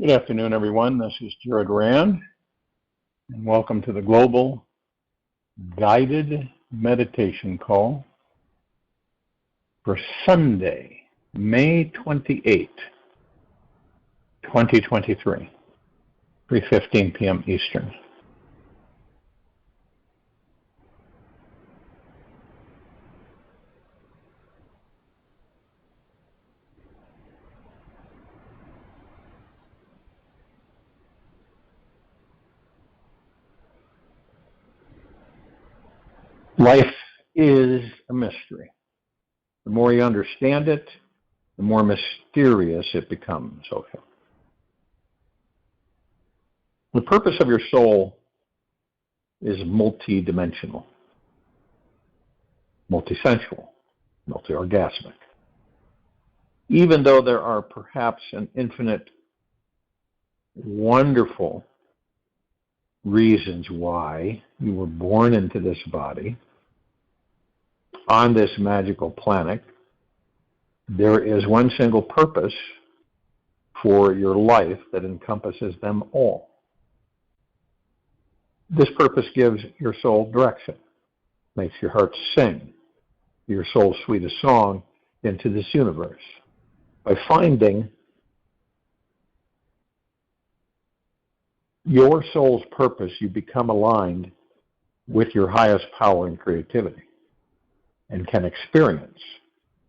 Good afternoon, everyone. This is Jared Rand, and welcome to the Global Guided Meditation Call for Sunday, May 28, 2023, 3:15 p.m. Eastern. Life is a mystery. The more you understand it, the more mysterious it becomes. Okay. The purpose of your soul is multidimensional, multisensual, multi-orgasmic. Even though there are perhaps an infinite, wonderful reasons why you were born into this body, on this magical planet, there is one single purpose for your life that encompasses them all. This purpose gives your soul direction, makes your heart sing your soul's sweetest song into this universe. By finding your soul's purpose, you become aligned with your highest power and creativity and can experience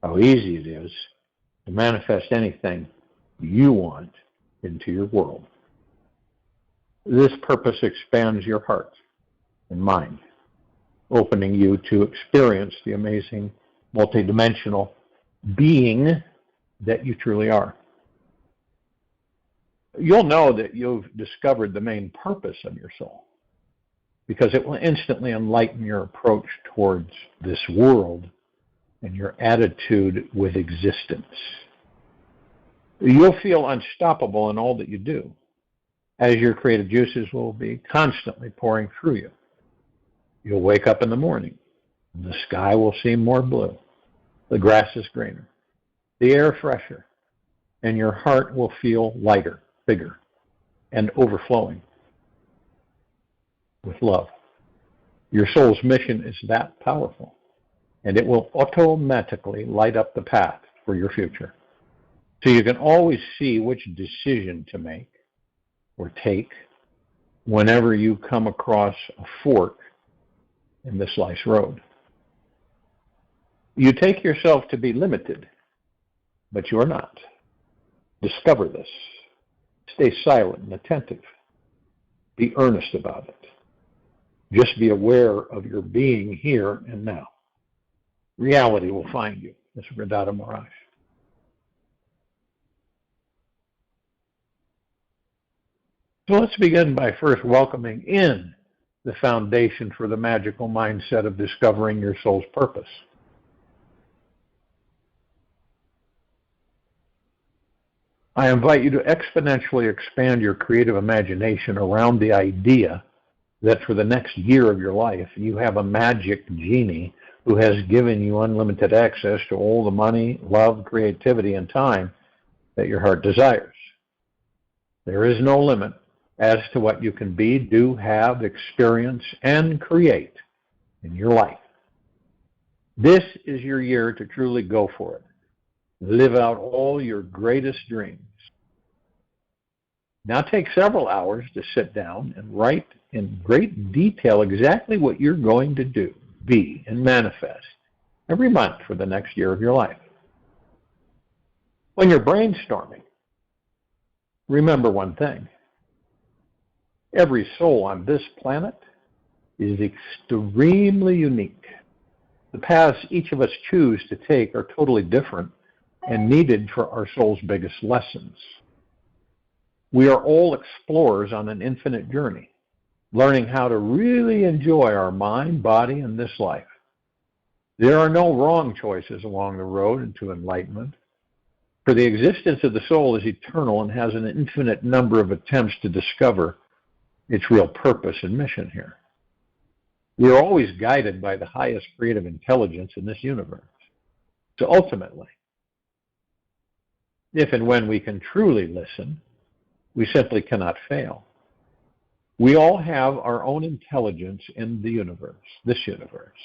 how easy it is to manifest anything you want into your world. This purpose expands your heart and mind, opening you to experience the amazing multidimensional being that you truly are. You'll know that you've discovered the main purpose of your soul because it will instantly enlighten your approach towards this world and your attitude with existence. You'll feel unstoppable in all that you do, as your creative juices will be constantly pouring through you. You'll wake up in the morning, and the sky will seem more blue, the grass is greener, the air fresher, and your heart will feel lighter, bigger, and overflowing with love. Your soul's mission is that powerful, and it will automatically light up the path for your future. So you can always see which decision to make or take whenever you come across a fork in this life's road. You take yourself to be limited, but you are not. Discover this. Stay silent and attentive. Be earnest about it. Just be aware of your being here and now. Reality will find you. It's without a mirage. So let's begin by first welcoming in the foundation for the magical mindset of discovering your soul's purpose. I invite you to exponentially expand your creative imagination around the idea that for the next year of your life, you have a magic genie who has given you unlimited access to all the money, love, creativity, and time that your heart desires. There is no limit as to what you can be, do, have, experience, and create in your life. This is your year to truly go for it. Live out all your greatest dreams. Now take several hours to sit down and write in great detail exactly what you're going to do, be, and manifest every month for the next year of your life. When you're brainstorming, remember one thing. Every soul on this planet is extremely unique. The paths each of us choose to take are totally different and needed for our soul's biggest lessons. We are all explorers on an infinite journey, learning how to really enjoy our mind, body, and this life. There are no wrong choices along the road into enlightenment, for the existence of the soul is eternal and has an infinite number of attempts to discover its real purpose and mission here. We are always guided by the highest creative intelligence in this universe. So ultimately, if and when we can truly listen, We simply cannot fail. We all have our own intelligence in the universe, this universe.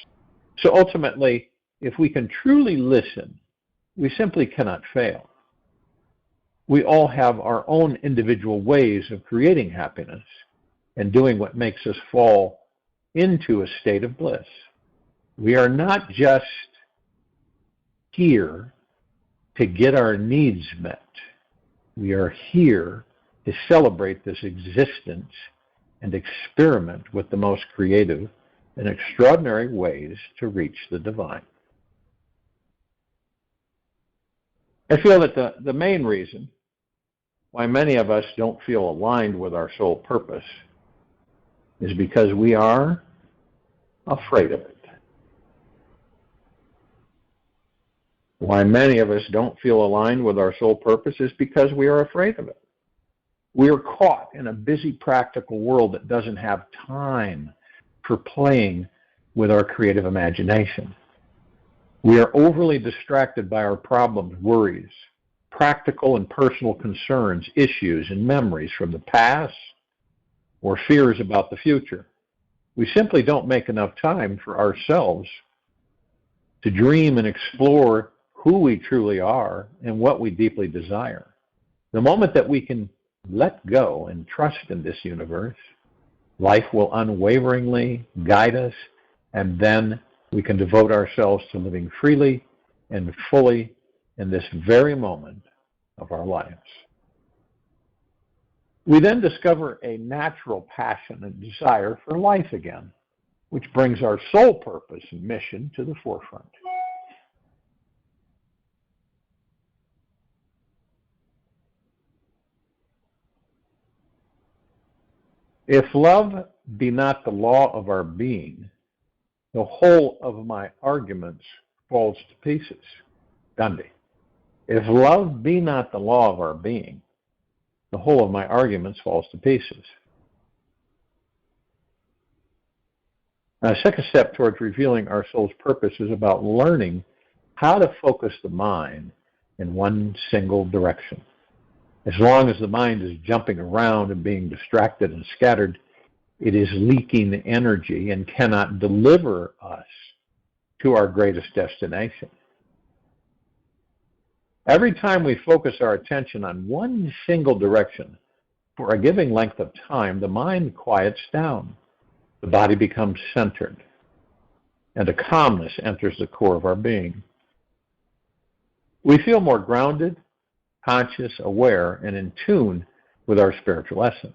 So ultimately, if we can truly listen, we simply cannot fail. We all have our own individual ways of creating happiness and doing what makes us fall into a state of bliss. We are not just here to get our needs met. We are here to celebrate this existence and experiment with the most creative and extraordinary ways to reach the divine. I feel that the main reason why many of us don't feel aligned with our soul purpose is because we are afraid of it. Why many of us don't feel aligned with our soul purpose is because we are afraid of it. We are caught in a busy, practical world that doesn't have time for playing with our creative imagination. We are overly distracted by our problems, worries, practical and personal concerns, issues, and memories from the past or fears about the future. We simply don't make enough time for ourselves to dream and explore who we truly are and what we deeply desire. The moment that we can let go and trust in this universe, life will unwaveringly guide us, and then we can devote ourselves to living freely and fully in this very moment of our lives. We then discover a natural passion and desire for life again, which brings our soul purpose and mission to the forefront. If love be not the law of our being, the whole of my arguments falls to pieces. Gandhi. If love be not the law of our being, the whole of my arguments falls to pieces. Now, the second step towards revealing our soul's purpose is about learning how to focus the mind in one single direction. As long as the mind is jumping around and being distracted and scattered, it is leaking energy and cannot deliver us to our greatest destination. Every time we focus our attention on one single direction for a given length of time, the mind quiets down. The body becomes centered, and a calmness enters the core of our being. We feel more grounded, conscious, aware, and in tune with our spiritual essence.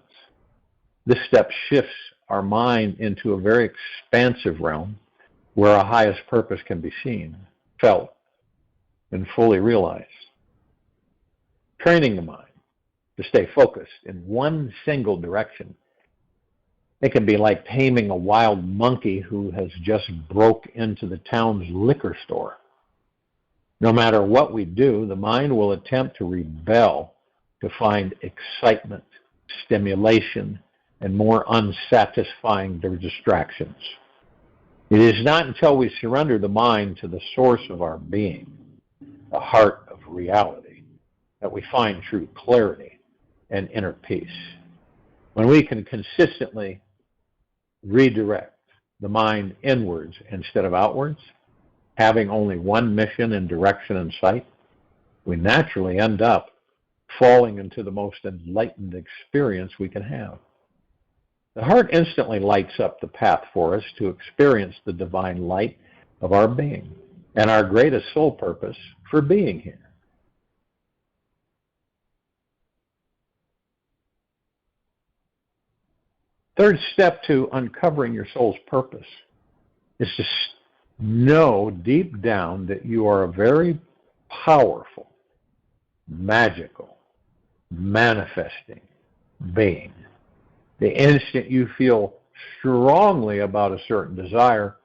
This step shifts our mind into a very expansive realm where our highest purpose can be seen, felt, and fully realized. Training the mind to stay focused in one single direction. It can be like taming a wild monkey who has just broke into the town's liquor store. No matter what we do, the mind will attempt to rebel to find excitement, stimulation, and more unsatisfying distractions. It is not until we surrender the mind to the source of our being, the heart of reality, that we find true clarity and inner peace. When we can consistently redirect the mind inwards instead of outwards, having only one mission and direction in sight, we naturally end up falling into the most enlightened experience we can have. The heart instantly lights up the path for us to experience the divine light of our being and our greatest soul purpose for being here. Third step to uncovering your soul's purpose is to know deep down that you are a very powerful, magical, manifesting being. The instant you feel strongly about a certain desire,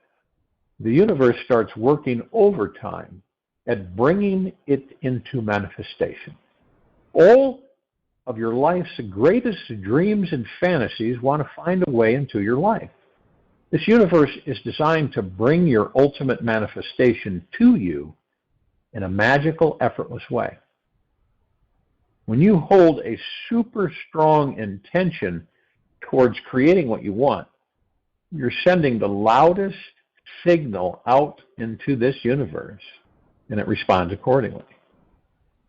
the universe starts working overtime at bringing it into manifestation. All of your life's greatest dreams and fantasies want to find a way into your life. This universe is designed to bring your ultimate manifestation to you in a magical, effortless way. When you hold a super strong intention towards creating what you want, you're sending the loudest signal out into this universe, and it responds accordingly.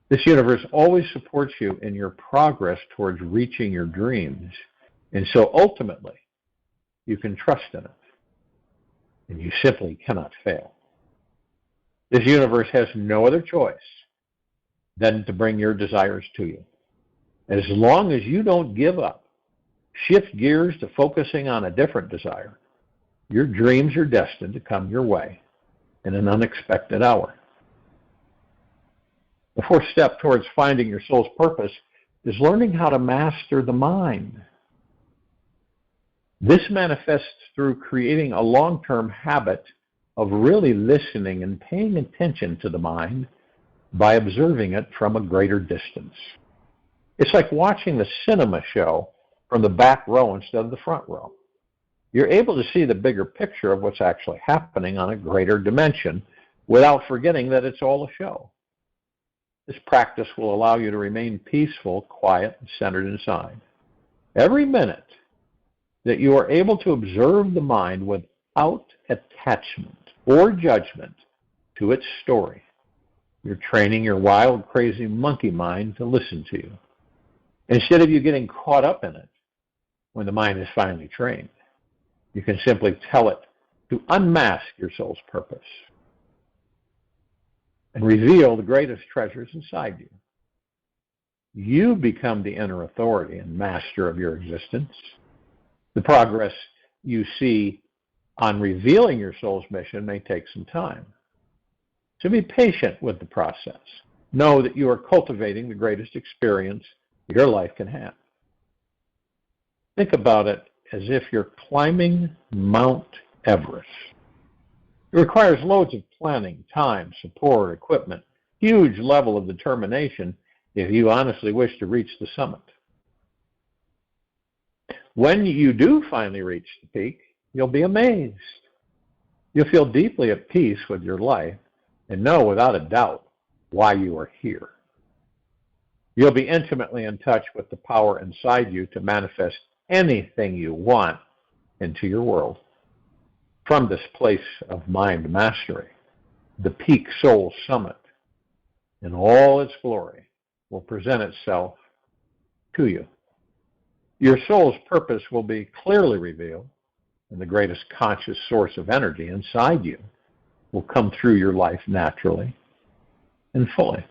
This universe always supports you in your progress towards reaching your dreams, and so ultimately, you can trust in it, and you simply cannot fail. This universe has no other choice than to bring your desires to you. As long as you don't give up, shift gears to focusing on a different desire, your dreams are destined to come your way in an unexpected hour. The fourth step towards finding your soul's purpose is learning how to master the mind. This manifests through creating a long-term habit of really listening and paying attention to the mind by observing it from a greater distance. It's like watching the cinema show from the back row instead of the front row. You're able to see the bigger picture of what's actually happening on a greater dimension without forgetting that it's all a show. This practice will allow you to remain peaceful, quiet, and centered inside. Every minute that you are able to observe the mind without attachment or judgment to its story, you're training your wild, crazy monkey mind to listen to you. Instead of you getting caught up in it when the mind is finally trained, you can simply tell it to unmask your soul's purpose and reveal the greatest treasures inside you. You become the inner authority and master of your existence. The progress you see on revealing your soul's mission may take some time. So be patient with the process. Know that you are cultivating the greatest experience your life can have. Think about it as if you're climbing Mount Everest. It requires loads of planning, time, support, equipment, huge level of determination if you honestly wish to reach the summit. When you do finally reach the peak, you'll be amazed. You'll feel deeply at peace with your life and know without a doubt why you are here. You'll be intimately in touch with the power inside you to manifest anything you want into your world. From this place of mind mastery, the peak soul summit in all its glory will present itself to you. Your soul's purpose will be clearly revealed, and the greatest conscious source of energy inside you will come through your life naturally and fully.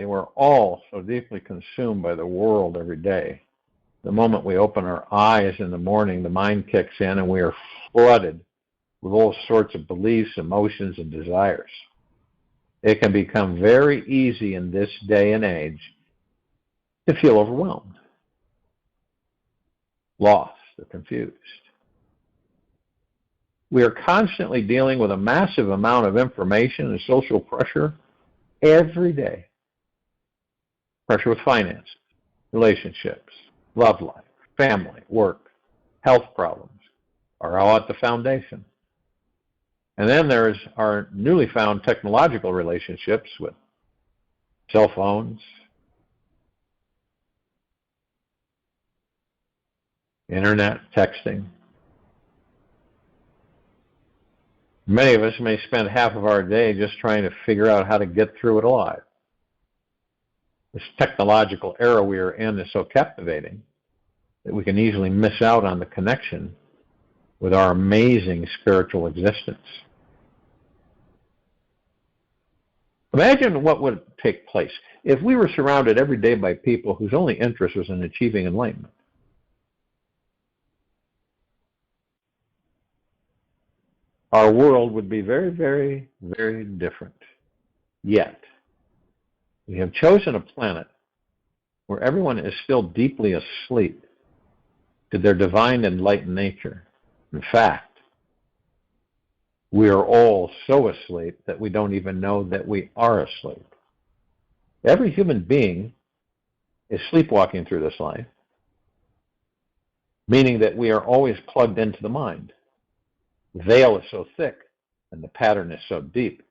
We're all so deeply consumed by the world every day. The moment we open our eyes in the morning, the mind kicks in and we are flooded with all sorts of beliefs, emotions, and desires. It can become very easy in this day and age to feel overwhelmed, lost, or confused. We are constantly dealing with a massive amount of information and social pressure every day. Pressure with finances, relationships, love life, family, work, health problems are all at the foundation. And then there's our newly found technological relationships with cell phones, internet, texting. Many of us may spend half of our day just trying to figure out how to get through it alive. This technological era we are in is so captivating that we can easily miss out on the connection with our amazing spiritual existence. Imagine what would take place if we were surrounded every day by people whose only interest was in achieving enlightenment. Our world would be very, very, very different. Yet, we have chosen a planet where everyone is still deeply asleep to their divine enlightened nature. In fact, we are all so asleep that we don't even know that we are asleep. Every human being is sleepwalking through this life, meaning that we are always plugged into the mind. The veil is so thick and the pattern is so deep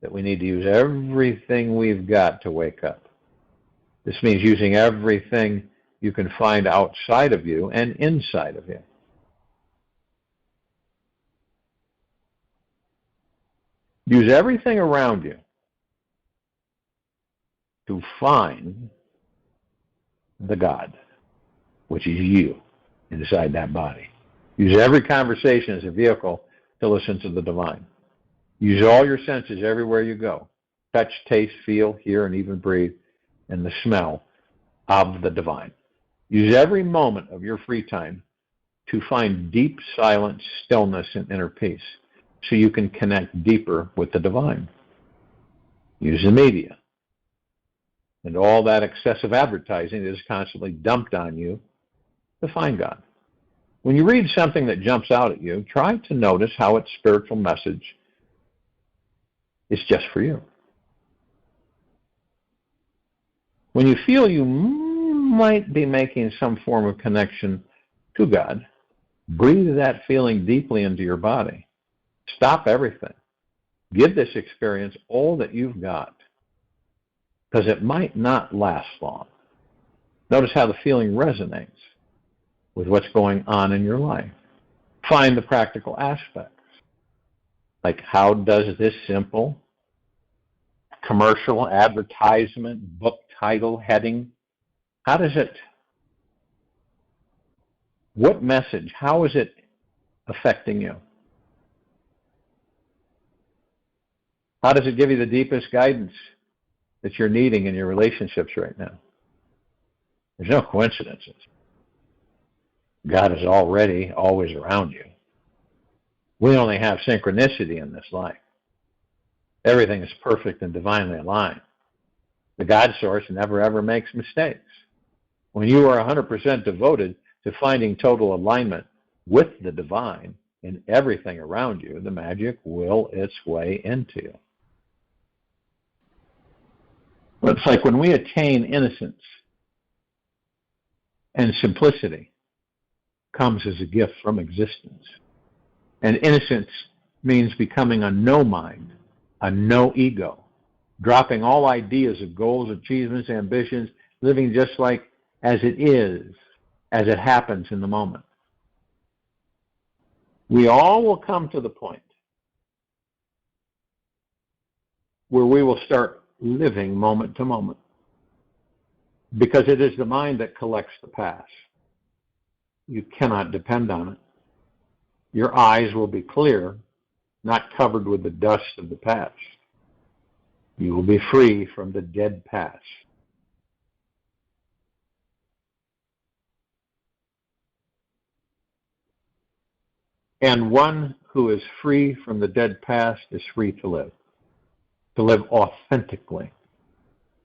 that we need to use everything we've got to wake up. This means using everything you can find outside of you and inside of you. Use everything around you to find the God, which is you inside that body. Use every conversation as a vehicle to listen to the divine. Use all your senses everywhere you go. Touch, taste, feel, hear, and even breathe, and the smell of the divine. Use every moment of your free time to find deep silence, stillness, and inner peace so you can connect deeper with the divine. Use the media and all that excessive advertising that is constantly dumped on you to find God. When you read something that jumps out at you, try to notice how its spiritual message is just for you. When you feel you might be making some form of connection to God, breathe that feeling deeply into your body. Stop everything. Give this experience all that you've got, because it might not last long. Notice how the feeling resonates with what's going on in your life. Find the practical aspects. Like, how does this simple commercial, advertisement, book title, heading, what message, how is it affecting you? How does it give you the deepest guidance that you're needing in your relationships right now? There's no coincidences. God is already always around you. We only have synchronicity in this life. Everything is perfect and divinely aligned. The God source never ever makes mistakes. When you are 100% devoted to finding total alignment with the divine in everything around you, the magic will its way into you. But it's like when we attain innocence and simplicity comes as a gift from existence. And innocence means becoming a no mind, a no ego, dropping all ideas of goals, achievements, ambitions, living just like as it is, as it happens in the moment. We all will come to the point where we will start living moment to moment, because it is the mind that collects the past. You cannot depend on it. Your eyes will be clear, not covered with the dust of the past. You will be free from the dead past. And one who is free from the dead past is free to live authentically,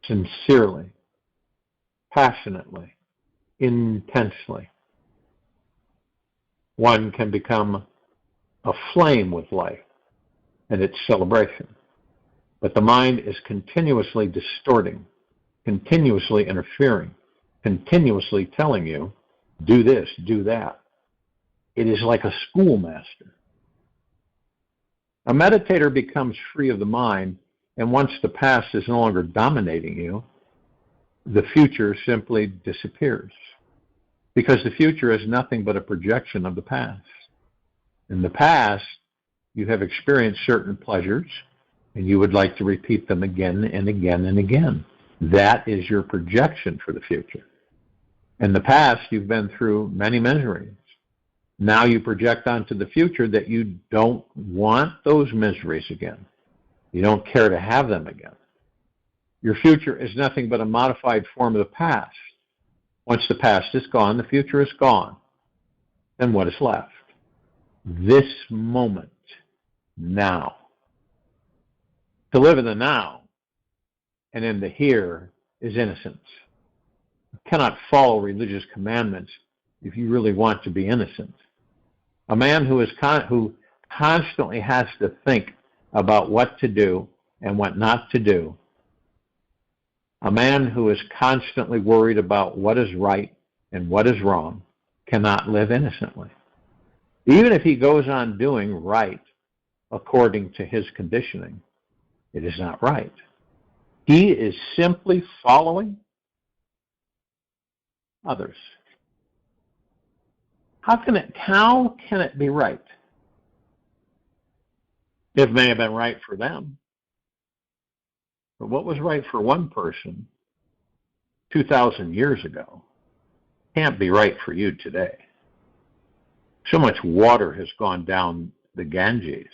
sincerely, passionately, intensely. One can become aflame with life and its celebration. But the mind is continuously distorting, continuously interfering, continuously telling you, do this, do that. It is like a schoolmaster. A meditator becomes free of the mind, and once the past is no longer dominating you, the future simply disappears. Because the future is nothing but a projection of the past. In the past, you have experienced certain pleasures, and you would like to repeat them again and again and again. That is your projection for the future. In the past, you've been through many miseries. Now you project onto the future that you don't want those miseries again. You don't care to have them again. Your future is nothing but a modified form of the past. Once the past is gone, the future is gone. Then what is left? This moment, now. To live in the now and in the here is innocence. You cannot follow religious commandments if you really want to be innocent. A man who constantly has to think about what to do and what not to do, A man who is constantly worried about what is right and what is wrong cannot live innocently. Even if he goes on doing right according to his conditioning, it is not right. He is simply following others. How can it be right? It may have been right for them, but what was right for one person 2,000 years ago can't be right for you today. So much water has gone down the Ganges.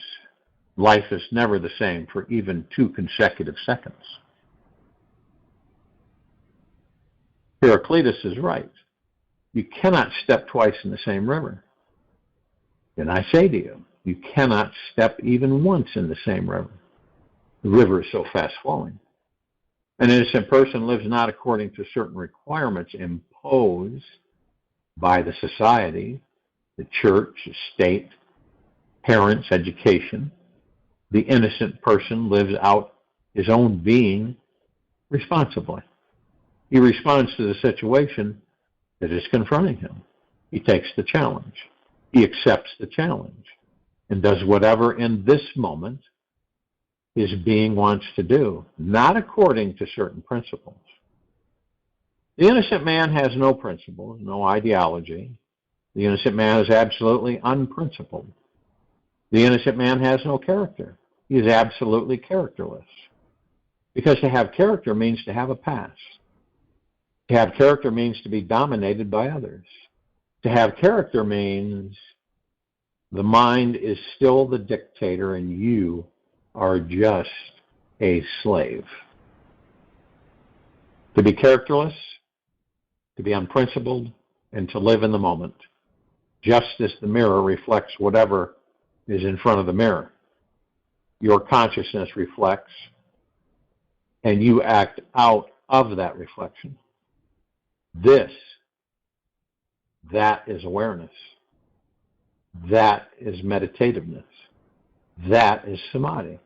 Life is never the same for even 2 consecutive seconds. Heraclitus is right. You cannot step twice in the same river. And I say to you, you cannot step even once in the same river. The river is so fast flowing. An innocent person lives not according to certain requirements imposed by the society, the church, the state, parents, education. The innocent person lives out his own being responsibly. He responds to the situation that is confronting him. He takes the challenge. He accepts the challenge and does whatever in this moment his being wants to do, not according to certain principles. The innocent man has no principles, no ideology. The innocent man is absolutely unprincipled. The innocent man has no character. He is absolutely characterless. Because to have character means to have a past. To have character means to be dominated by others. To have character means the mind is still the dictator and you are just a slave. To be characterless, to be unprincipled, and to live in the moment, just as the mirror reflects whatever is in front of the mirror. Your consciousness reflects, and you act out of that reflection. That is awareness. That is meditativeness. That is samadhi.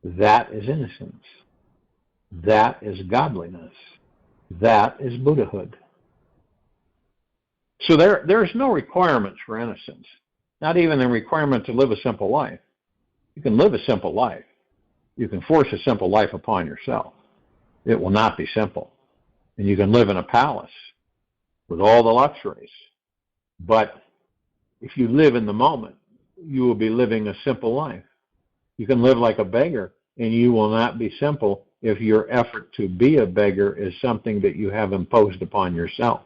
That is innocence. That is godliness. That is Buddhahood. So there's no requirements for innocence, not even a requirement to live a simple life. You can live a simple life. You can force a simple life upon yourself. It will not be simple. And you can live in a palace with all the luxuries. But if you live in the moment, you will be living a simple life. You can live like a beggar, and you will not be simple if your effort to be a beggar is something that you have imposed upon yourself.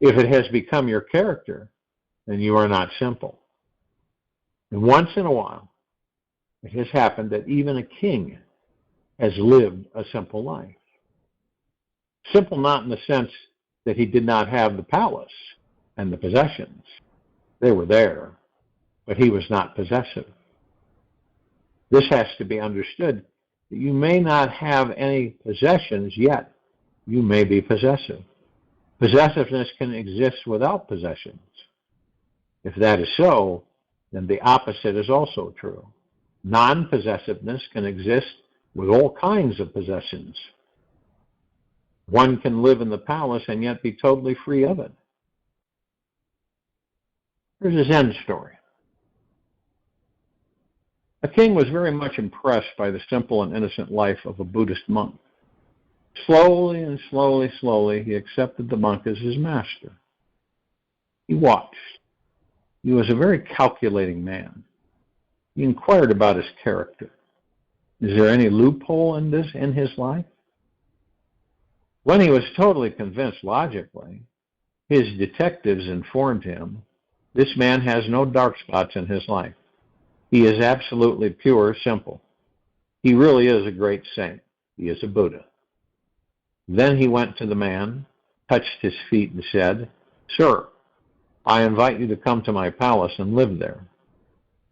If it has become your character, then you are not simple. And once in a while, it has happened that even a king has lived a simple life. Simple not in the sense that he did not have the palace and the possessions. They were there, but he was not possessive. This has to be understood. You may not have any possessions, yet you may be possessive. Possessiveness can exist without possessions. If that is so, then the opposite is also true. Non-possessiveness can exist with all kinds of possessions. One can live in the palace and yet be totally free of it. Here's a Zen story. A king was very much impressed by the simple and innocent life of a Buddhist monk. Slowly and slowly, he accepted the monk as his master. He watched. He was a very calculating man. He inquired about his character. Is there any loophole in his life? When he was totally convinced logically, his detectives informed him, this man has no dark spots in his life. He is absolutely pure, simple. He really is a great saint. He is a Buddha. Then he went to the man, touched his feet and said, Sir, I invite you to come to my palace and live there.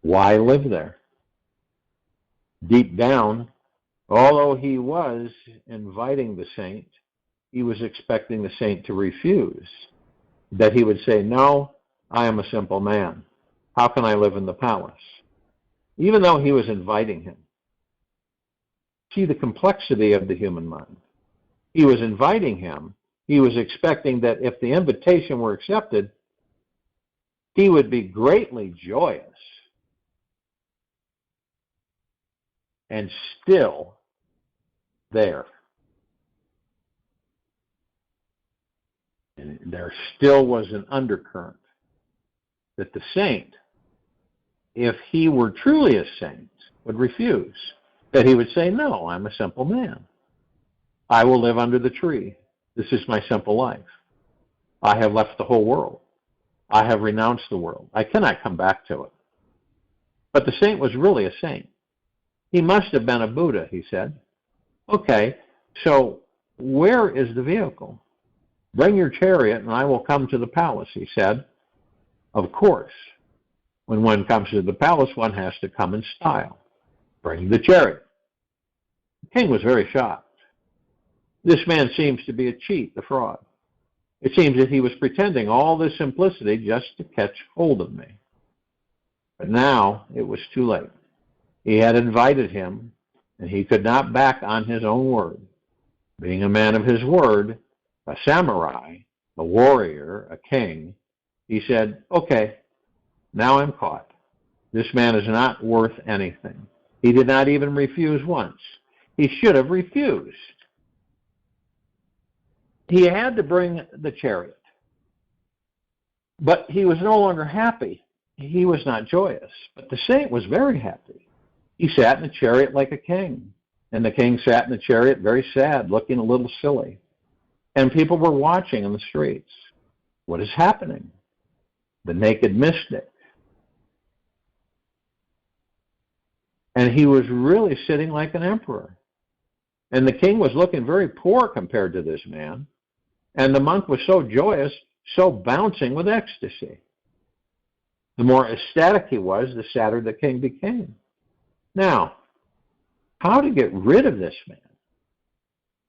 Why live there? Deep down, although he was inviting the saint, he was expecting the saint to refuse, that he would say, no, I am a simple man. How can I live in the palace? Even though he was inviting him. See the complexity of the human mind. He was inviting him. He was expecting that if the invitation were accepted, he would be greatly joyous. And still there. And there still was an undercurrent that the saint, if he were truly a saint, would refuse. That he would say, no, I'm a simple man. I will live under the tree. This is my simple life. I have left the whole world. I have renounced the world. I cannot come back to it. But the saint was really a saint. He must have been a Buddha, he said. Okay, so where is the vehicle? Bring your chariot and I will come to the palace, he said. Of course, when one comes to the palace, one has to come in style. Bring the chariot. The king was very shocked. This man seems to be a cheat, a fraud. It seems that he was pretending all this simplicity just to catch hold of me. But now it was too late. He had invited him, and he could not back on his own word. Being a man of his word, a samurai, a warrior, a king, he said, okay, now I'm caught. This man is not worth anything. He did not even refuse once. He should have refused. He had to bring the chariot. But he was no longer happy. He was not joyous. But the saint was very happy. He sat in the chariot like a king. And the king sat in the chariot very sad, looking a little silly. And people were watching in the streets. What is happening? The naked mystic. And he was really sitting like an emperor. And the king was looking very poor compared to this man. And the monk was so joyous, so bouncing with ecstasy. The more ecstatic he was, the sadder the king became. Now, how to get rid of this man?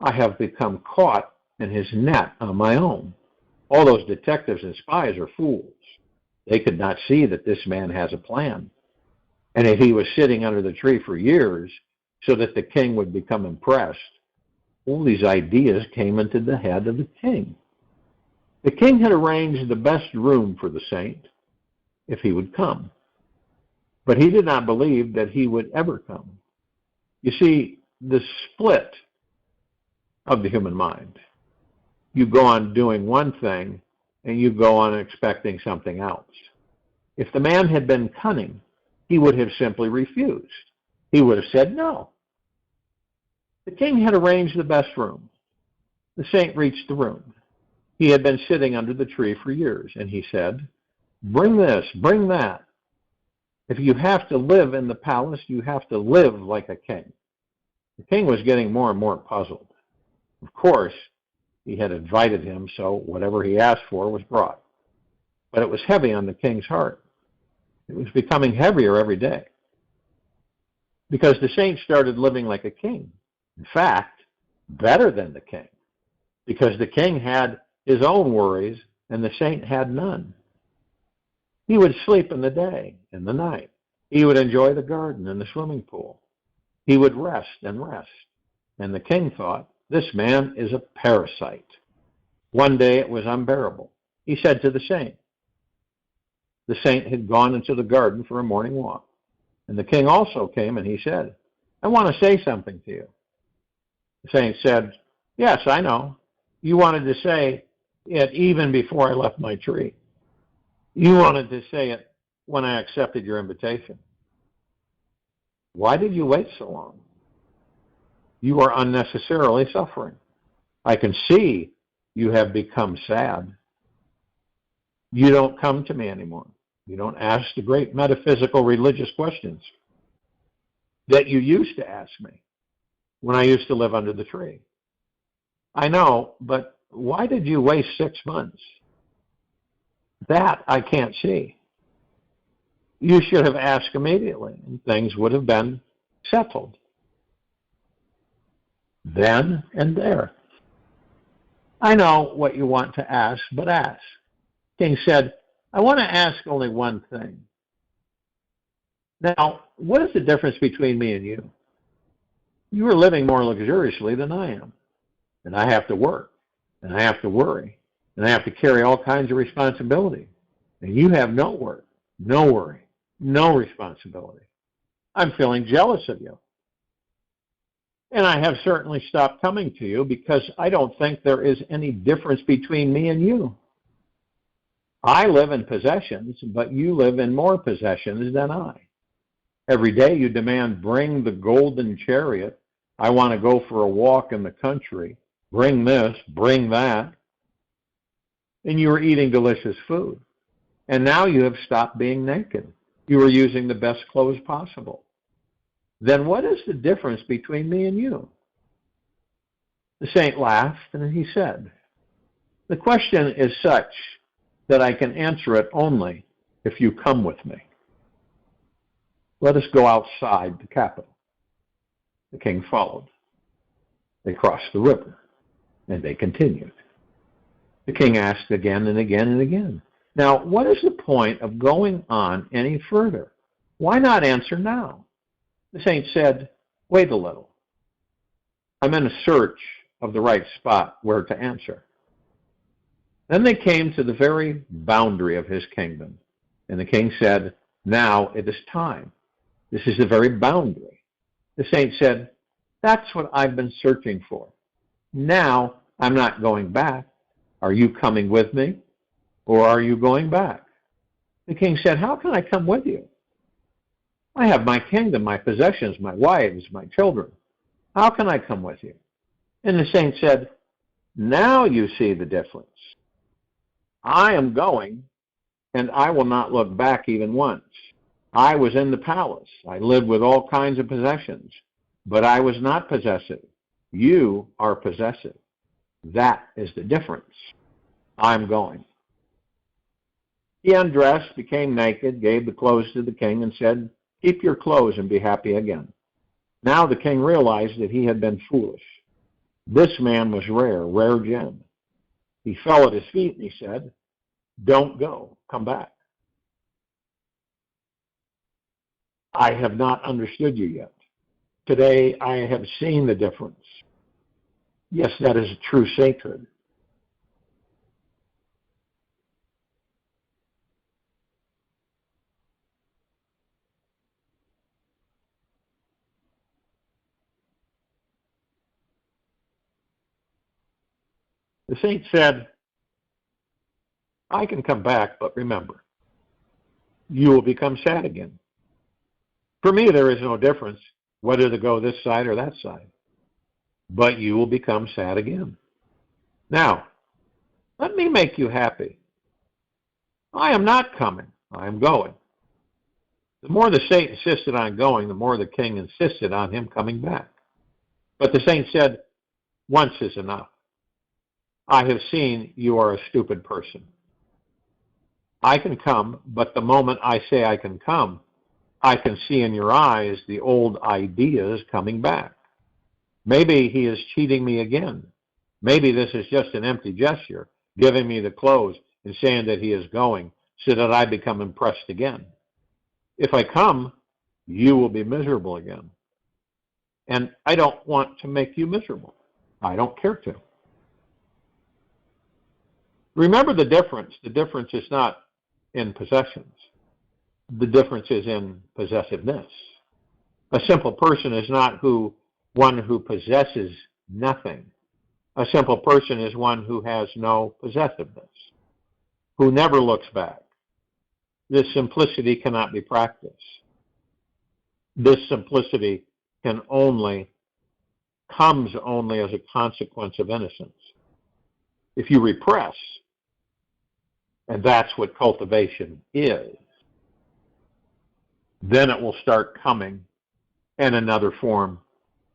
I have become caught in his net on my own. All those detectives and spies are fools. They could not see that this man has a plan. And if he was sitting under the tree for years so that the king would become impressed, all these ideas came into the head of the king. The king had arranged the best room for the saint if he would come. But he did not believe that he would ever come. You see, the split of the human mind. You go on doing one thing and you go on expecting something else. If the man had been cunning, he would have simply refused. He would have said no. The king had arranged the best room. The saint reached the room. He had been sitting under the tree for years, and he said, bring this, bring that. If you have to live in the palace, you have to live like a king. The king was getting more and more puzzled. Of course, he had invited him, so whatever he asked for was brought. But it was heavy on the king's heart. It was becoming heavier every day. Because the saint started living like a king. In fact, better than the king. Because the king had his own worries and the saint had none. He would sleep in the day and the night. He would enjoy the garden and the swimming pool. He would rest and rest. And the king thought, this man is a parasite. One day it was unbearable. He said to the saint had gone into the garden for a morning walk. And the king also came and he said, I want to say something to you. The saint said, yes, I know. You wanted to say it even before I left my tree. You wanted to say it when I accepted your invitation. Why did you wait so long? You are unnecessarily suffering. I can see you have become sad. You don't come to me anymore. You don't ask the great metaphysical religious questions that you used to ask me when I used to live under the tree. I know, but why did you waste 6 months? That I can't see. You should have asked immediately, and things would have been settled. Then and there. I know what you want to ask, but ask. King said, I want to ask only one thing. Now, what is the difference between me and you? You are living more luxuriously than I am. And I have to work, and I have to worry, and I have to carry all kinds of responsibility. And you have no work, no worry, no responsibility. I'm feeling jealous of you. And I have certainly stopped coming to you because I don't think there is any difference between me and you. I live in possessions, but you live in more possessions than I. Every day you demand, bring the golden chariot. I want to go for a walk in the country. Bring this, bring that. And you are eating delicious food. And now you have stopped being naked. You are using the best clothes possible. Then what is the difference between me and you? The saint laughed and he said, the question is such that I can answer it only if you come with me. Let us go outside the capital. The king followed. They crossed the river, and they continued. The king asked again and again and again, now, what is the point of going on any further? Why not answer now? The saint said, wait a little. I'm in a search of the right spot where to answer. Then they came to the very boundary of his kingdom. And the king said, now it is time. This is the very boundary. The saint said, that's what I've been searching for. Now I'm not going back. Are you coming with me? Or are you going back? The king said, how can I come with you? I have my kingdom, my possessions, my wives, my children. How can I come with you? And the saint said, now you see the difference. I am going, and I will not look back even once. I was in the palace. I lived with all kinds of possessions, but I was not possessive. You are possessive. That is the difference. I'm going. He undressed, became naked, gave the clothes to the king, and said, keep your clothes and be happy again. Now the king realized that he had been foolish. This man was rare gem. He fell at his feet and he said, don't go, come back. I have not understood you yet. Today I have seen the difference. Yes, that is true sainthood. The saint said, I can come back, but remember, you will become sad again. For me, there is no difference whether to go this side or that side, but you will become sad again. Now, let me make you happy. I am not coming. I am going. The more the saint insisted on going, the more the king insisted on him coming back. But the saint said, once is enough. I have seen you are a stupid person. I can come, but the moment I say I can come, I can see in your eyes the old ideas coming back. Maybe he is cheating me again. Maybe this is just an empty gesture, giving me the clothes and saying that he is going so that I become impressed again. If I come, you will be miserable again. And I don't want to make you miserable. I don't care to. Remember the difference. The difference is not in possessions. The difference is in possessiveness. A simple person is not one who possesses nothing. A simple person is one who has no possessiveness, who never looks back. This simplicity cannot be practiced. This simplicity comes only as a consequence of innocence. If you repress, and that's what cultivation is, then it will start coming in another form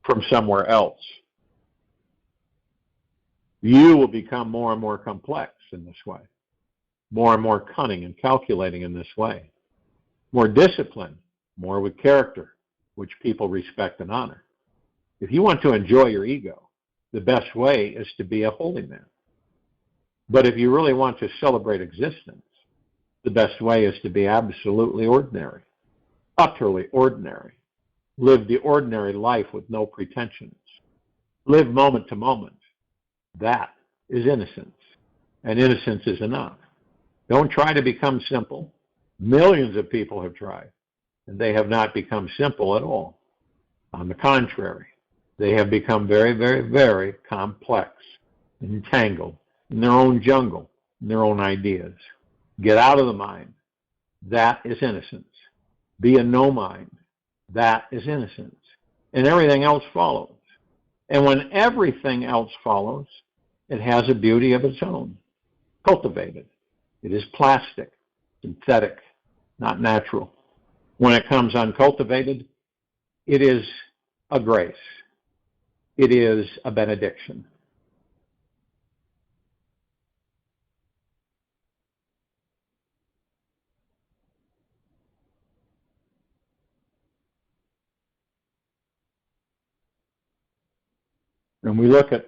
from somewhere else. You will become more and more complex in this way, more and more cunning and calculating in this way, more disciplined, more with character, which people respect and honor. If you want to enjoy your ego, the best way is to be a holy man. But if you really want to celebrate existence, the best way is to be absolutely ordinary, utterly ordinary. Live the ordinary life with no pretensions. Live moment to moment. That is innocence. And innocence is enough. Don't try to become simple. Millions of people have tried, and they have not become simple at all. On the contrary, they have become very, very, very complex, entangled in their own jungle, in their own ideas. Get out of the mind. That is innocence. Be a no mind. That is innocence. And everything else follows. And when everything else follows, it has a beauty of its own. Cultivated. It is plastic, synthetic, not natural. When it comes uncultivated, it is a grace. It is a benediction. And we look at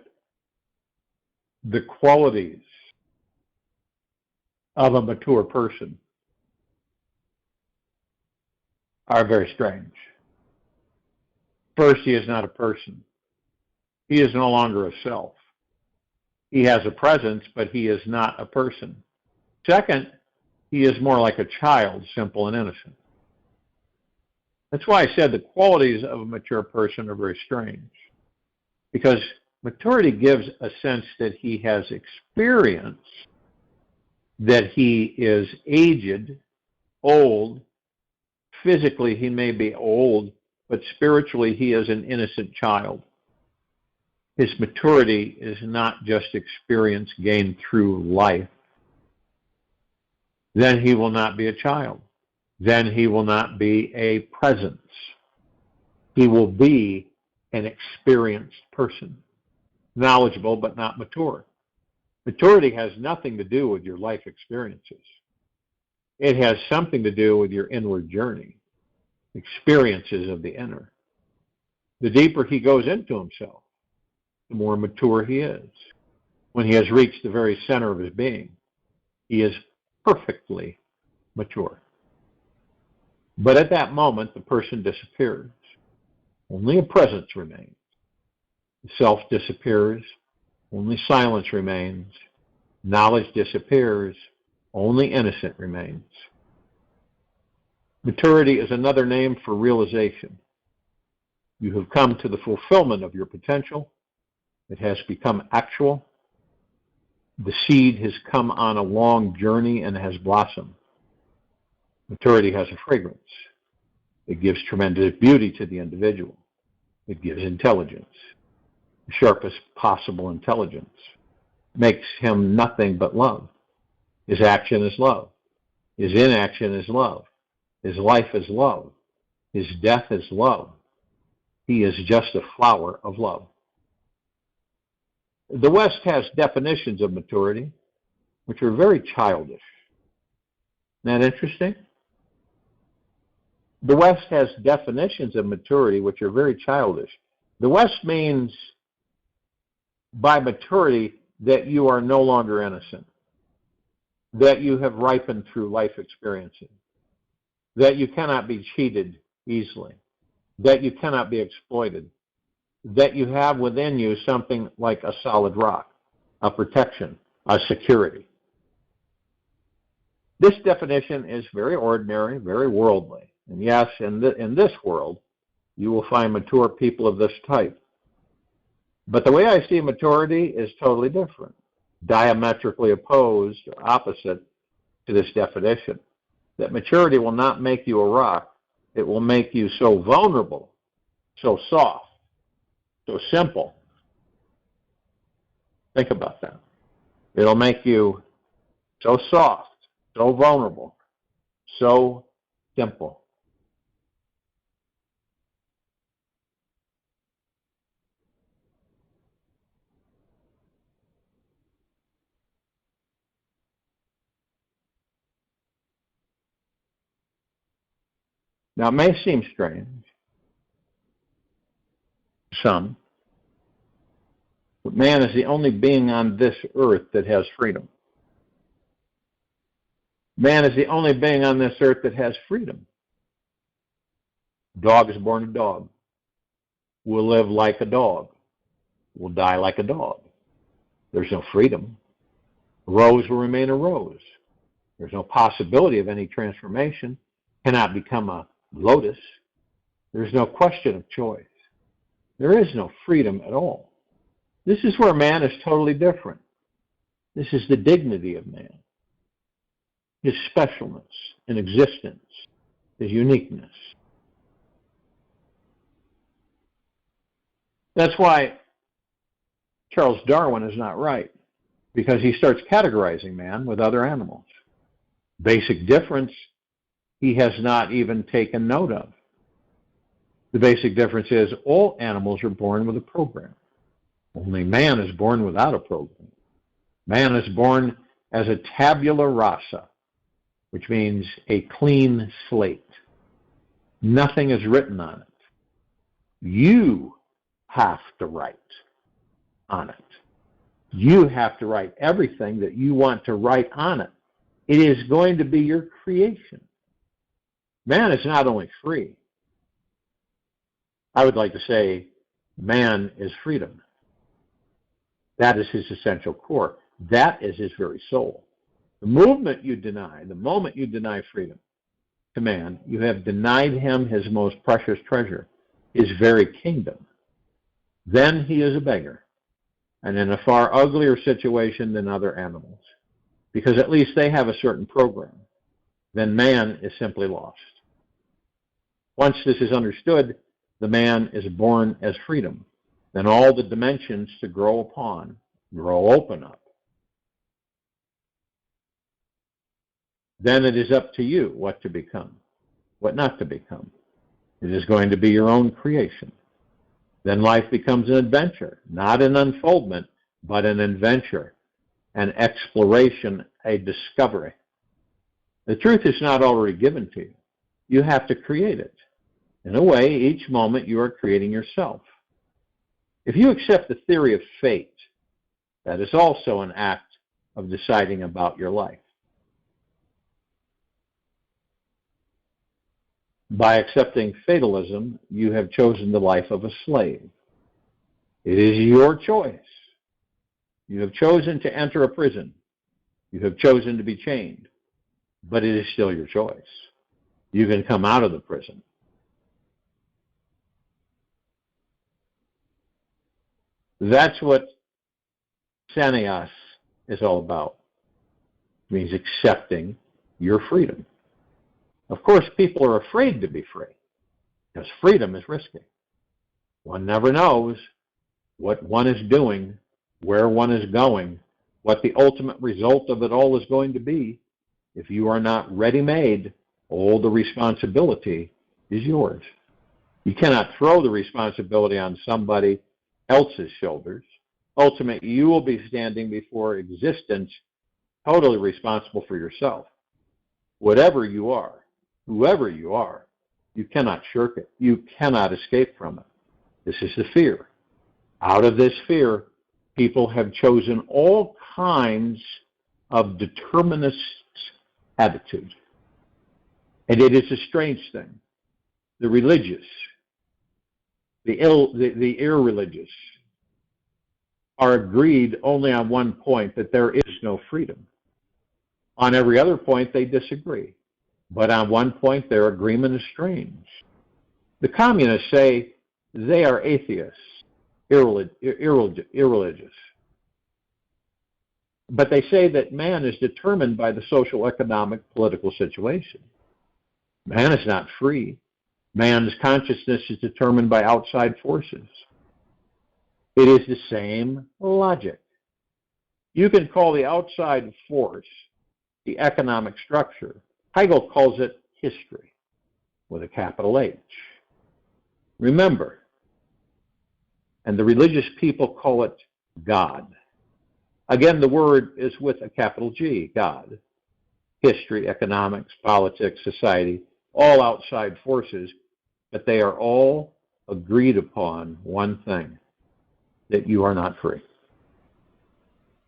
the qualities of a mature person are very strange. First, he is not a person. He is no longer a self. He has a presence, but he is not a person. Second, he is more like a child, simple and innocent. That's why I said the qualities of a mature person are very strange. Because maturity gives a sense that he has experience, that he is aged, old. Physically, he may be old, but spiritually, he is an innocent child. His maturity is not just experience gained through life. Then he will not be a child. Then he will not be a presence. He will be an experienced person, knowledgeable but not mature. Maturity has nothing to do with your life experiences. It has something to do with your inward journey, experiences of the inner. The deeper he goes into himself, the more mature he is. When he has reached the very center of his being, he is perfectly mature. But at that moment, the person disappears. Only a presence remains. The self disappears. Only silence remains. Knowledge disappears. Only innocent remains. Maturity is another name for realization. You have come to the fulfillment of your potential. It has become actual. The seed has come on a long journey and has blossomed. Maturity has a fragrance. It gives tremendous beauty to the individual. It gives intelligence, the sharpest possible intelligence. It makes him nothing but love. His action is love. His inaction is love. His life is love. His death is love. He is just a flower of love. The West has definitions of maturity which are very childish. Isn't that interesting? The West has definitions of maturity which are very childish. The West means by maturity that you are no longer innocent, that you have ripened through life experiences, that you cannot be cheated easily, that you cannot be exploited, that you have within you something like a solid rock, a protection, a security. This definition is very ordinary, very worldly. And yes, in this world, you will find mature people of this type. But the way I see maturity is totally different, diametrically opposed, or opposite to this definition. That maturity will not make you a rock. It will make you so vulnerable, so soft, so simple. Think about that. It'll make you so soft, so vulnerable, so simple. Now, it may seem strange to some, but man is the only being on this earth that has freedom. Man is the only being on this earth that has freedom. Dog is born a dog. Will live like a dog. Will die like a dog. There's no freedom. A rose will remain a rose. There's no possibility of any transformation. Cannot become a lotus. There's no question of choice. There is no freedom at all. This is where man is totally different. This is the dignity of man, his specialness in existence, his uniqueness. That's why Charles Darwin is not right, because he starts categorizing man with other animals. Basic difference he has not even taken note of. The basic difference is all animals are born with a program. Only man is born without a program. Man is born as a tabula rasa, which means a clean slate. Nothing is written on it. You have to write on it. You have to write everything that you want to write on it. It is going to be your creation. Man is not only free. I would like to say man is freedom. That is his essential core. That is his very soul. The moment you deny, the moment you deny freedom to man, you have denied him his most precious treasure, his very kingdom. Then he is a beggar, and in a far uglier situation than other animals, because at least they have a certain program. Then man is simply lost. Once this is understood, the man is born as freedom. Then all the dimensions to grow upon open up. Then it is up to you what to become, what not to become. It is going to be your own creation. Then life becomes an adventure, not an unfoldment, but an adventure, an exploration, a discovery. The truth is not already given to you. You have to create it. In a way, each moment you are creating yourself. If you accept the theory of fate, that is also an act of deciding about your life. By accepting fatalism, you have chosen the life of a slave. It is your choice. You have chosen to enter a prison. You have chosen to be chained. But it is still your choice. You can come out of the prison. That's what sannyas is all about. It means accepting your freedom. Of course, people are afraid to be free, because freedom is risky. One never knows what one is doing, where one is going, what the ultimate result of it all is going to be. If you are not ready-made, all the responsibility is yours. You cannot throw the responsibility on somebody else's shoulders. Ultimately, you will be standing before existence totally responsible for yourself. Whatever you are, whoever you are, you cannot shirk it. You cannot escape from it. This is the fear. Out of this fear, people have chosen all kinds of determinist attitudes. And it is a strange thing. The religious, the irreligious are agreed only on one point, that there is no freedom. On every other point, they disagree. But on one point, their agreement is strange. The communists say they are atheists, irreligious. But they say that man is determined by the social, economic, political situation. Man is not free. Man's consciousness is determined by outside forces. It is the same logic. You can call the outside force the economic structure. Hegel calls it history, with a capital H. Remember, and the religious people call it God. Again, the word is with a capital G, God. History, economics, politics, society, all outside forces, but they are all agreed upon one thing, that you are not free.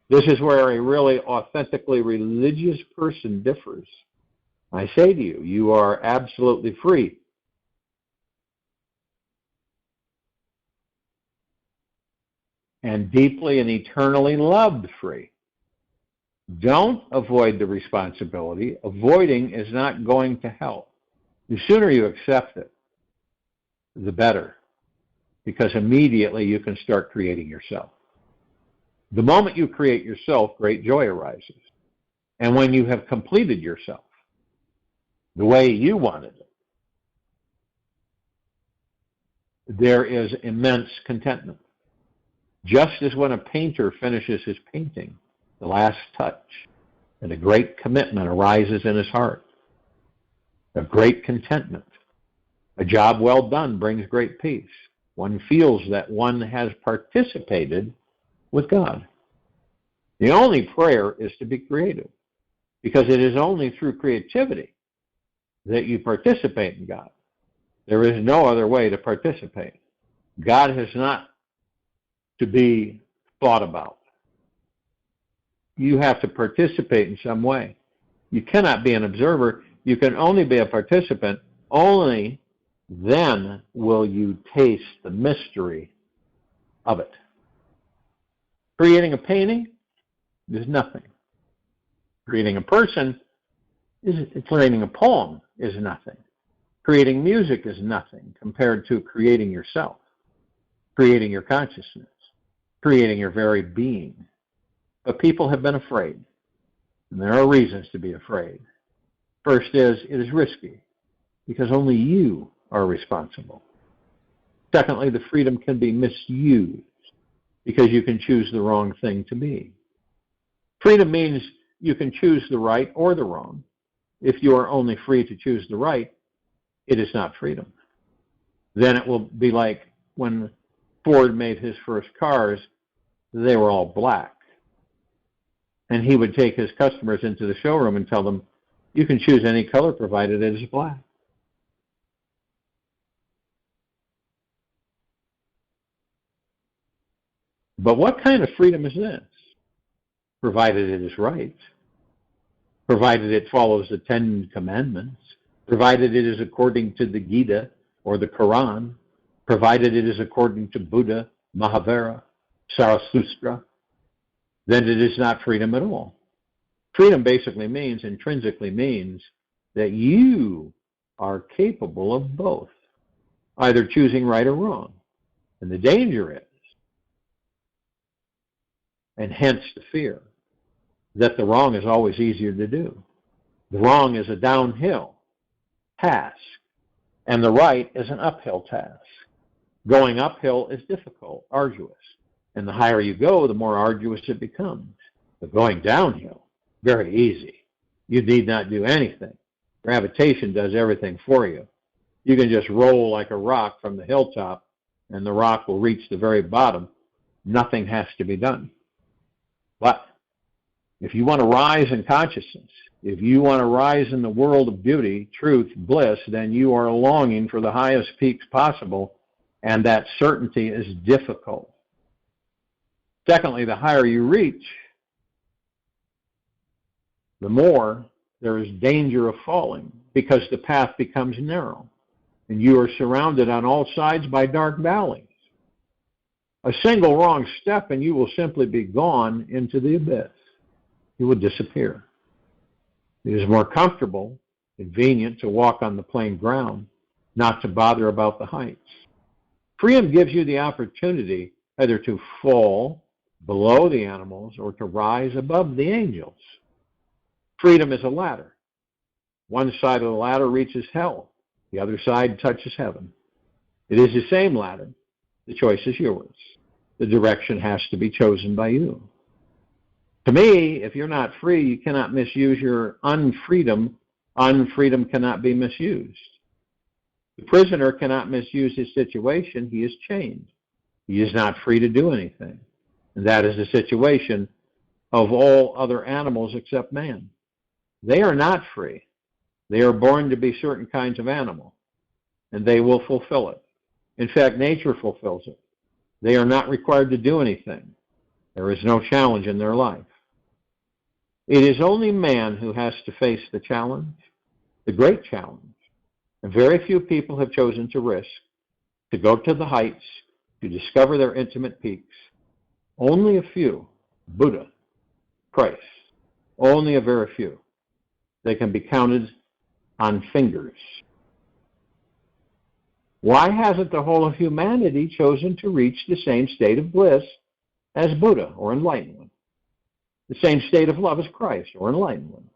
This is where a really authentically religious person differs. I say to you, you are absolutely free. and deeply and eternally loved free. Don't avoid the responsibility. Avoiding is not going to help. The sooner you accept it, the better, because immediately you can start creating yourself. The moment you create yourself, great joy arises. And when you have completed yourself the way you wanted it, there is immense contentment. Just as when a painter finishes his painting, the last touch, and a great commitment arises in his heart, a great contentment. A job well done brings great peace. One feels that one has participated with God. The only prayer is to be creative, because it is only through creativity that you participate in God. There is no other way to participate. God is not to be thought about. You have to participate in some way. You cannot be an observer. You can only be a participant. Only then will you taste the mystery of it. Creating a painting is nothing. Creating a person creating a poem is nothing. Creating music is nothing compared to creating yourself, creating your consciousness, creating your very being. But people have been afraid, and there are reasons to be afraid. First is, it is risky, because only you are responsible. Secondly, the freedom can be misused, because you can choose the wrong thing to be. Freedom means you can choose the right or the wrong. If you are only free to choose the right, it is not freedom. Then it will be like when Ford made his first cars, they were all black. And he would take his customers into the showroom and tell them, you can choose any color provided it is black. But what kind of freedom is this? Provided it is right, provided it follows the Ten Commandments, provided it is according to the Gita or the Quran, provided it is according to Buddha, Mahavira, Zarathustra, then it is not freedom at all. Freedom basically means, intrinsically means, that you are capable of both, either choosing right or wrong. And the danger is, and hence the fear, that the wrong is always easier to do. The wrong is a downhill task, and the right is an uphill task. Going uphill is difficult, arduous, and the higher you go, the more arduous it becomes. But going downhill, very easy. You need not do anything. Gravitation does everything for you. You can just roll like a rock from the hilltop, and the rock will reach the very bottom. Nothing has to be done. But if you want to rise in consciousness, if you want to rise in the world of beauty, truth, bliss, then you are longing for the highest peaks possible, and that certainty is difficult. Secondly, the higher you reach, the more there is danger of falling, because the path becomes narrow, and you are surrounded on all sides by dark valleys. A single wrong step and you will simply be gone into the abyss. You will disappear. It is more comfortable, convenient to walk on the plain ground, not to bother about the heights. Freedom gives you the opportunity either to fall below the animals or to rise above the angels. Freedom is a ladder. One side of the ladder reaches hell. The other side touches heaven. It is the same ladder. The choice is yours. The direction has to be chosen by you. To me, if you're not free, you cannot misuse your unfreedom. Unfreedom cannot be misused. The prisoner cannot misuse his situation. He is chained. He is not free to do anything. And that is the situation of all other animals except man. They are not free. They are born to be certain kinds of animal, and they will fulfill it. In fact, nature fulfills it. They are not required to do anything. There is no challenge in their life. It is only man who has to face the challenge, the great challenge. And very few people have chosen to risk, to go to the heights, to discover their intimate peaks, only a few, Buddha, Christ, only a very few. They can be counted on fingers. Why hasn't the whole of humanity chosen to reach the same state of bliss as Buddha or Enlightened One? The same state of love as Christ or Enlightened One?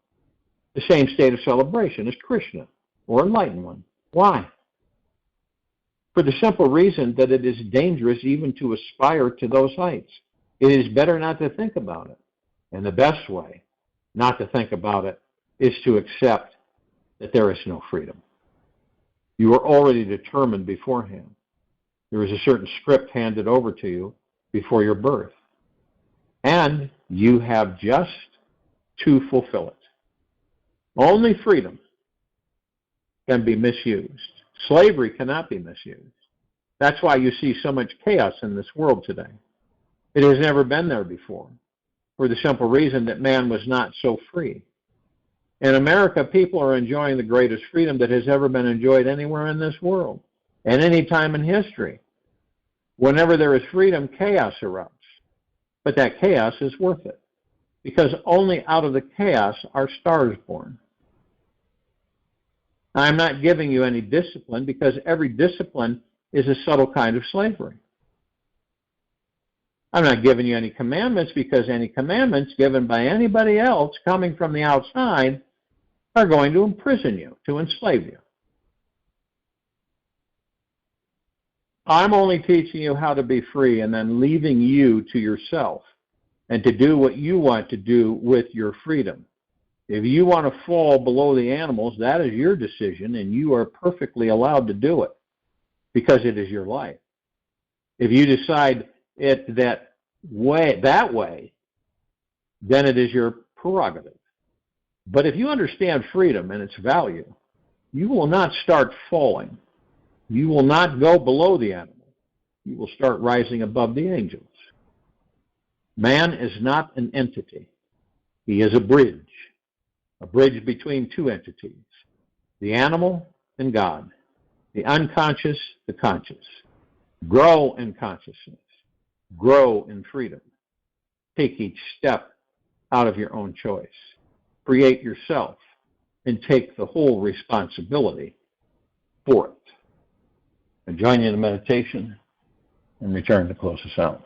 The same state of celebration as Krishna or Enlightened One? Why? For the simple reason that it is dangerous even to aspire to those heights. It is better not to think about it. And the best way not to think about it is to accept that there is no freedom. You are already determined beforehand. There is a certain script handed over to you before your birth. And you have just to fulfill it. Only freedom can be misused. Slavery cannot be misused. That's why you see so much chaos in this world today. It has never been there before, for the simple reason that man was not so free. In America, people are enjoying the greatest freedom that has ever been enjoyed anywhere in this world, and any time in history. Whenever there is freedom, chaos erupts. But that chaos is worth it, because only out of the chaos are stars born. I'm not giving you any discipline, because every discipline is a subtle kind of slavery. I'm not giving you any commandments, because any commandments given by anybody else coming from the outside are going to imprison you, to enslave you. I'm only teaching you how to be free and then leaving you to yourself and to do what you want to do with your freedom. If you want to fall below the animals, that is your decision, and you are perfectly allowed to do it because it is your life. If you decide it that way, then it is your prerogative. But if you understand freedom and its value, you will not start falling. You will not go below the animal. You will start rising above the angels. Man is not an entity. He is a bridge between two entities, the animal and God, the unconscious, the conscious. Grow in consciousness. Grow in freedom. Take each step out of your own choice. Create yourself and take the whole responsibility for it. And join you in the meditation and return to close us out.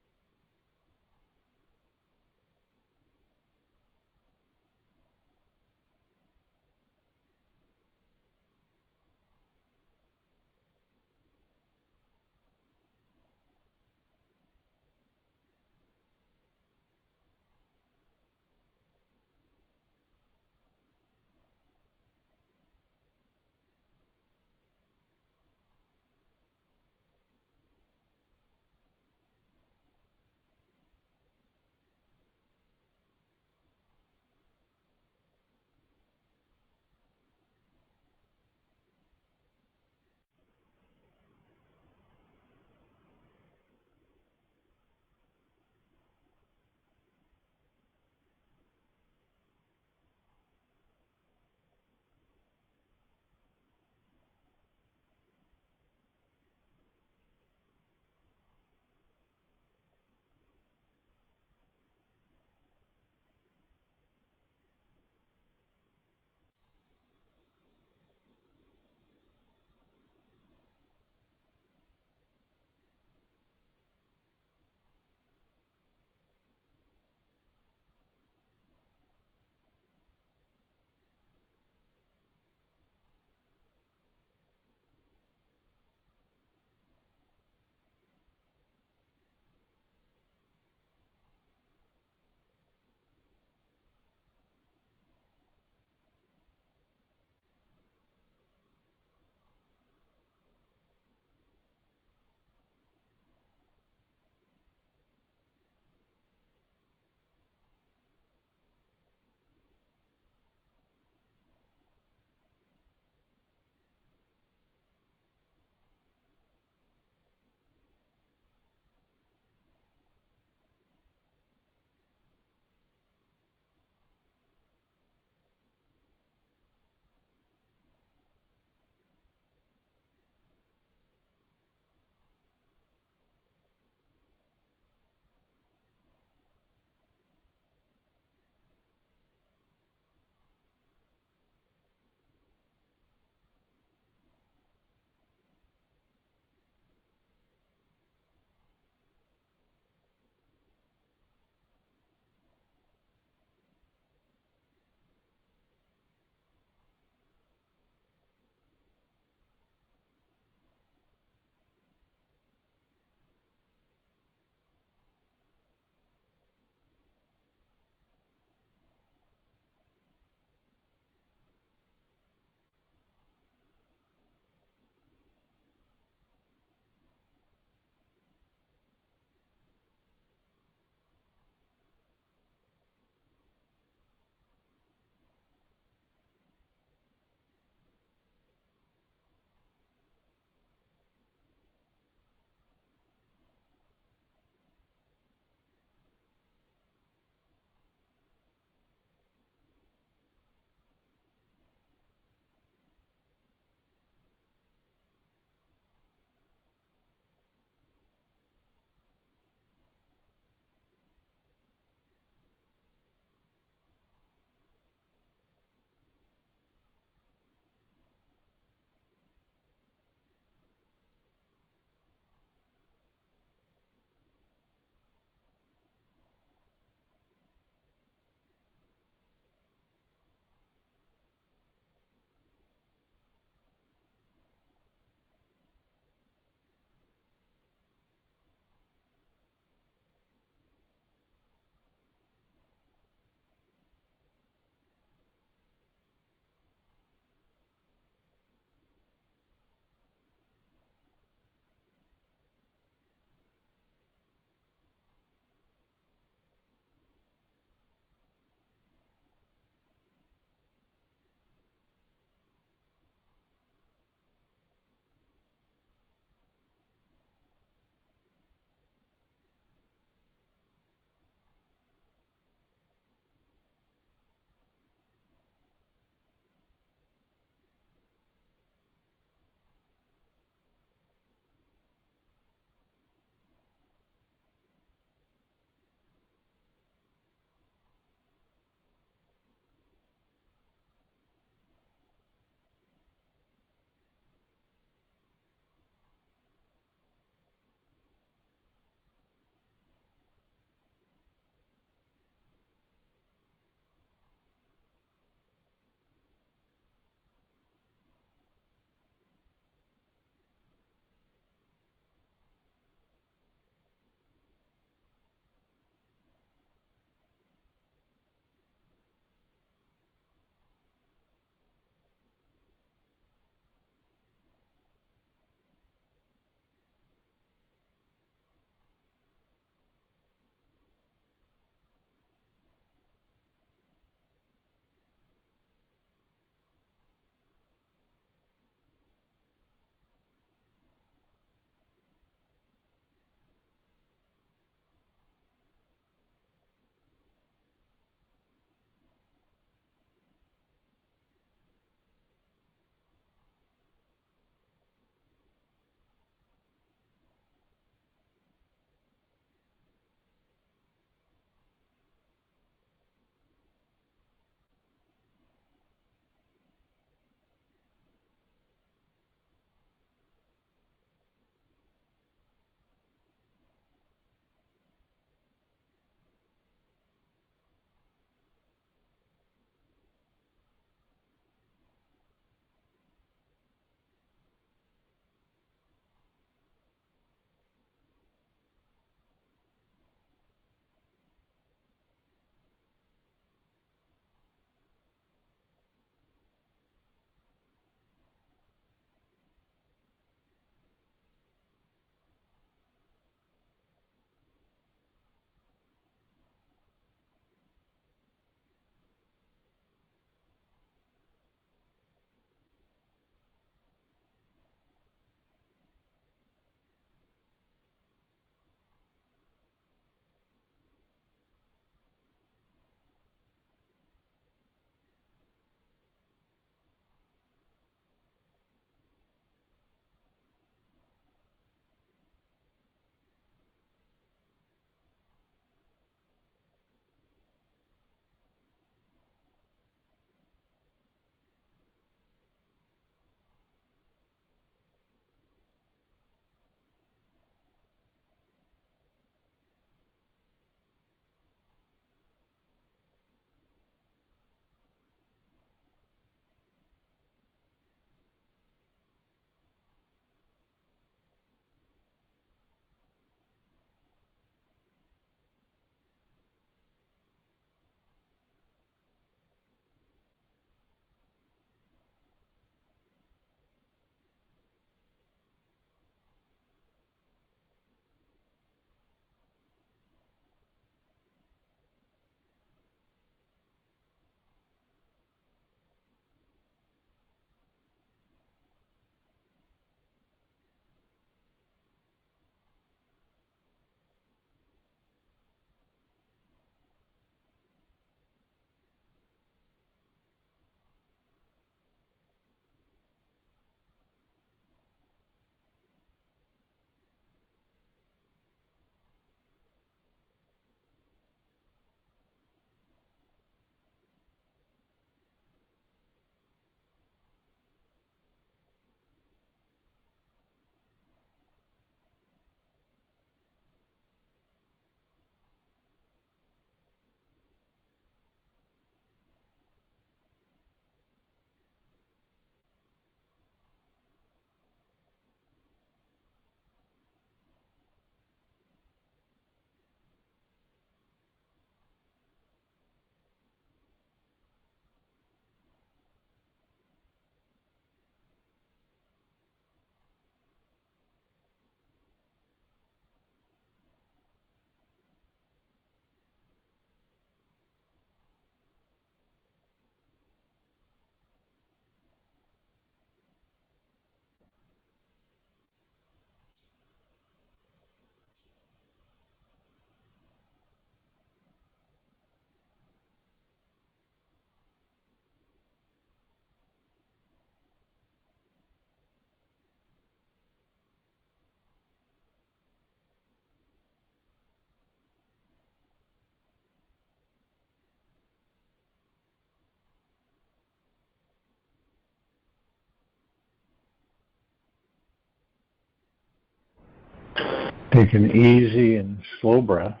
Take an easy and slow breath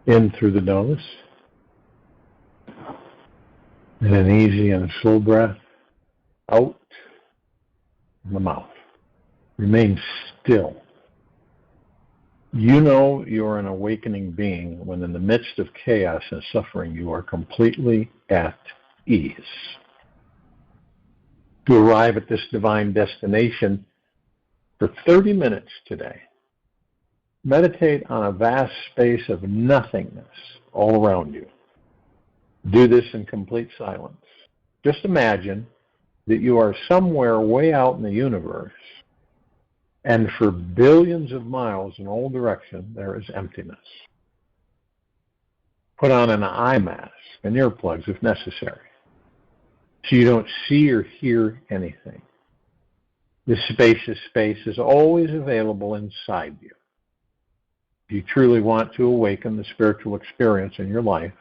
in through the nose, and an easy and slow breath out from the mouth. Remain still. You know you are an awakening being when in the midst of chaos and suffering you are completely at ease. To arrive at this divine destination for 30 minutes today, meditate on a vast space of nothingness all around you. Do this in complete silence. Just imagine that you are somewhere way out in the universe, and for billions of miles in all directions, there is emptiness. Put on an eye mask and earplugs if necessary, so you don't see or hear anything. This spacious space is always available inside you. If you truly want to awaken the spiritual experience in your life,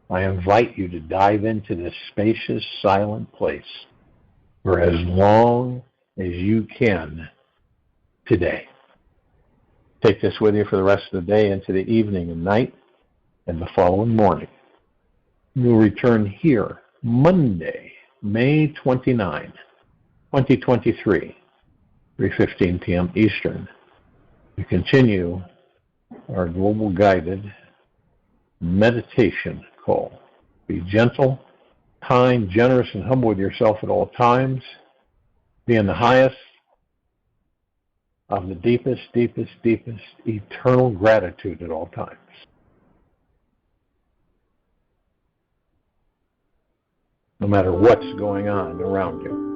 I invite you to dive into this spacious, silent place for as long as you can today. Take this with you for the rest of the day into the evening and night and the following morning. We'll return here Monday, May 29, 2023, 3:15 p.m. Eastern, to continue our global guided meditation call. Be gentle, kind, generous, and humble with yourself at all times. Be in the highest of the deepest, deepest, deepest eternal gratitude at all times. No matter what's going on around you.